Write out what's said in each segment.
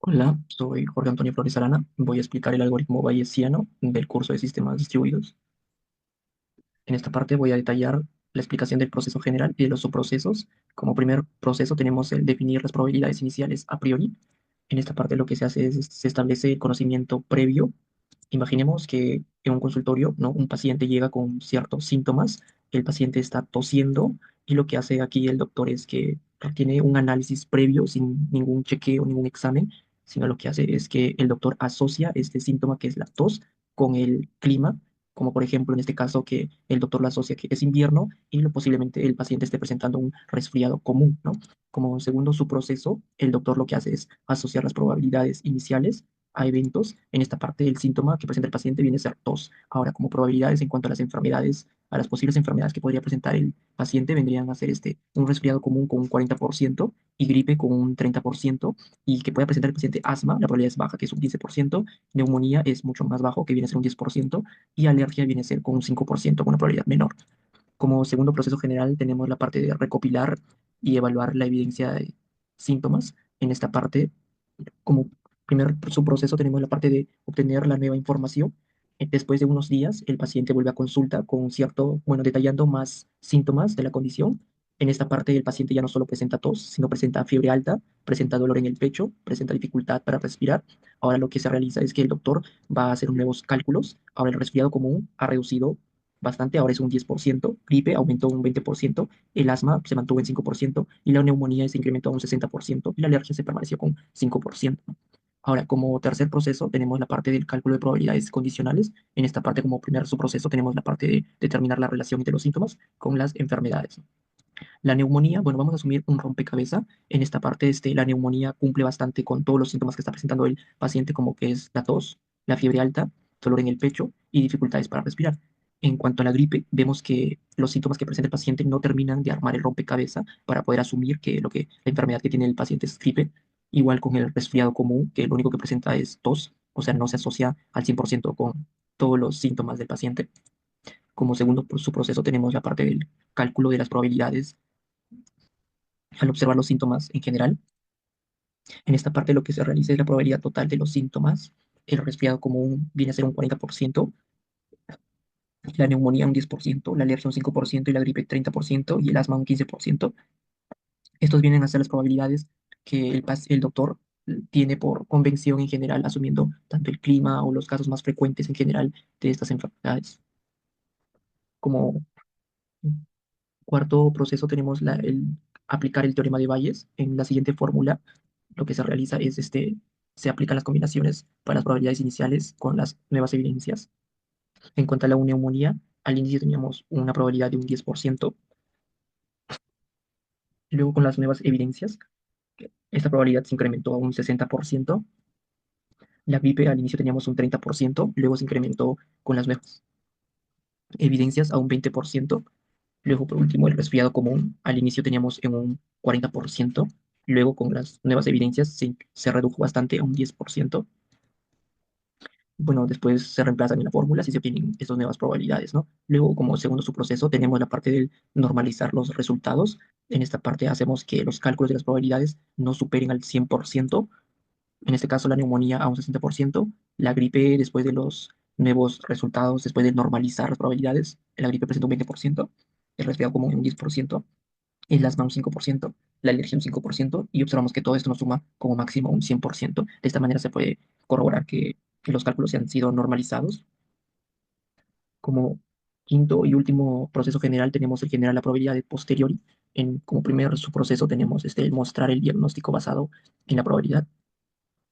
Hola, soy Jorge Antonio Flores Arana. Voy a explicar el algoritmo bayesiano del curso de sistemas distribuidos. En esta parte voy a detallar la explicación del proceso general y de los subprocesos. Como primer proceso tenemos el definir las probabilidades iniciales a priori. En esta parte lo que se hace es se establece el conocimiento previo. Imaginemos que en un consultorio, ¿no? Un paciente llega con ciertos síntomas, el paciente está tosiendo y lo que hace aquí el doctor es que tiene un análisis previo sin ningún chequeo, ningún examen, sino lo que hace es que el doctor asocia este síntoma que es la tos con el clima, como por ejemplo en este caso que el doctor lo asocia que es invierno y posiblemente el paciente esté presentando un resfriado común, ¿no? Como segundo su proceso, el doctor lo que hace es asociar las probabilidades iniciales a eventos. En esta parte, el síntoma que presenta el paciente viene a ser tos. Ahora, como probabilidades en cuanto a las enfermedades, a las posibles enfermedades que podría presentar el paciente, vendrían a ser un resfriado común con un 40% y gripe con un 30%, y que pueda presentar el paciente asma, la probabilidad es baja, que es un 15%, neumonía es mucho más bajo, que viene a ser un 10%, y alergia viene a ser con un 5%, con una probabilidad menor. Como segundo proceso general, tenemos la parte de recopilar y evaluar la evidencia de síntomas. En esta parte, como primer subproceso tenemos la parte de obtener la nueva información. Después de unos días, el paciente vuelve a consulta con cierto, bueno, detallando más síntomas de la condición. En esta parte, el paciente ya no solo presenta tos, sino presenta fiebre alta, presenta dolor en el pecho, presenta dificultad para respirar. Ahora lo que se realiza es que el doctor va a hacer nuevos cálculos. Ahora el resfriado común ha reducido bastante, ahora es un 10%, gripe aumentó un 20%, el asma se mantuvo en 5% y la neumonía se incrementó a un 60% y la alergia se permaneció con 5%. Ahora, como tercer proceso, tenemos la parte del cálculo de probabilidades condicionales. En esta parte, como primer subproceso, tenemos la parte de determinar la relación entre los síntomas con las enfermedades. La neumonía, bueno, vamos a asumir un rompecabezas. En esta parte, la neumonía cumple bastante con todos los síntomas que está presentando el paciente, como que es la tos, la fiebre alta, dolor en el pecho y dificultades para respirar. En cuanto a la gripe, vemos que los síntomas que presenta el paciente no terminan de armar el rompecabezas para poder asumir que la enfermedad que tiene el paciente es gripe. Igual con el resfriado común, que lo único que presenta es tos, o sea, no se asocia al 100% con todos los síntomas del paciente. Como segundo su proceso tenemos la parte del cálculo de las probabilidades al observar los síntomas en general. En esta parte lo que se realiza es la probabilidad total de los síntomas. El resfriado común viene a ser un 40%, la neumonía un 10%, la alergia un 5% y la gripe 30% y el asma un 15%. Estos vienen a ser las probabilidades que el doctor tiene por convención en general, asumiendo tanto el clima o los casos más frecuentes en general de estas enfermedades. Como cuarto proceso tenemos el aplicar el teorema de Bayes. En la siguiente fórmula, lo que se realiza es se aplican las combinaciones para las probabilidades iniciales con las nuevas evidencias. En cuanto a la neumonía, al inicio teníamos una probabilidad de un 10%, luego con las nuevas evidencias, esta probabilidad se incrementó a un 60%. La gripe al inicio teníamos un 30%, luego se incrementó con las nuevas evidencias a un 20%. Luego, por último, el resfriado común. Al inicio teníamos en un 40%. Luego, con las nuevas evidencias, se redujo bastante a un 10%. Bueno, después se reemplazan en la fórmula si se obtienen estas nuevas probabilidades, ¿no? Luego, como segundo subproceso, tenemos la parte de normalizar los resultados. En esta parte hacemos que los cálculos de las probabilidades no superen al 100%. En este caso, la neumonía a un 60%. La gripe, después de los nuevos resultados, después de normalizar las probabilidades, la gripe presenta un 20%, el resfriado común un 10%, el asma un 5%, la alergia un 5%, y observamos que todo esto nos suma como máximo un 100%. De esta manera se puede corroborar que los cálculos se han sido normalizados. Como quinto y último proceso general tenemos el generar la probabilidad de posteriori. Como primer subproceso tenemos el mostrar el diagnóstico basado en la probabilidad.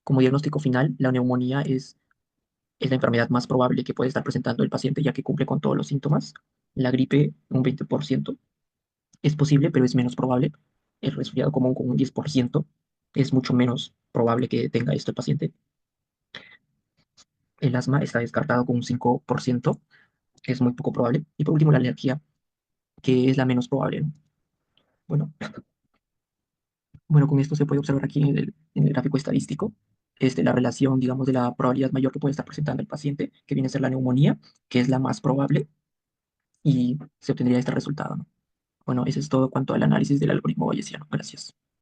Como diagnóstico final, la neumonía es la enfermedad más probable que puede estar presentando el paciente, ya que cumple con todos los síntomas. La gripe, un 20%. Es posible, pero es menos probable. El resfriado común con un 10% es mucho menos probable que tenga esto el paciente. El asma está descartado con un 5%, es muy poco probable. Y por último, la alergia, que es la menos probable, ¿no? Bueno, bueno, con esto se puede observar aquí en el gráfico estadístico la relación, digamos, de la probabilidad mayor que puede estar presentando el paciente, que viene a ser la neumonía, que es la más probable, y se obtendría este resultado, ¿no? Bueno, eso es todo cuanto al análisis del algoritmo bayesiano. Gracias.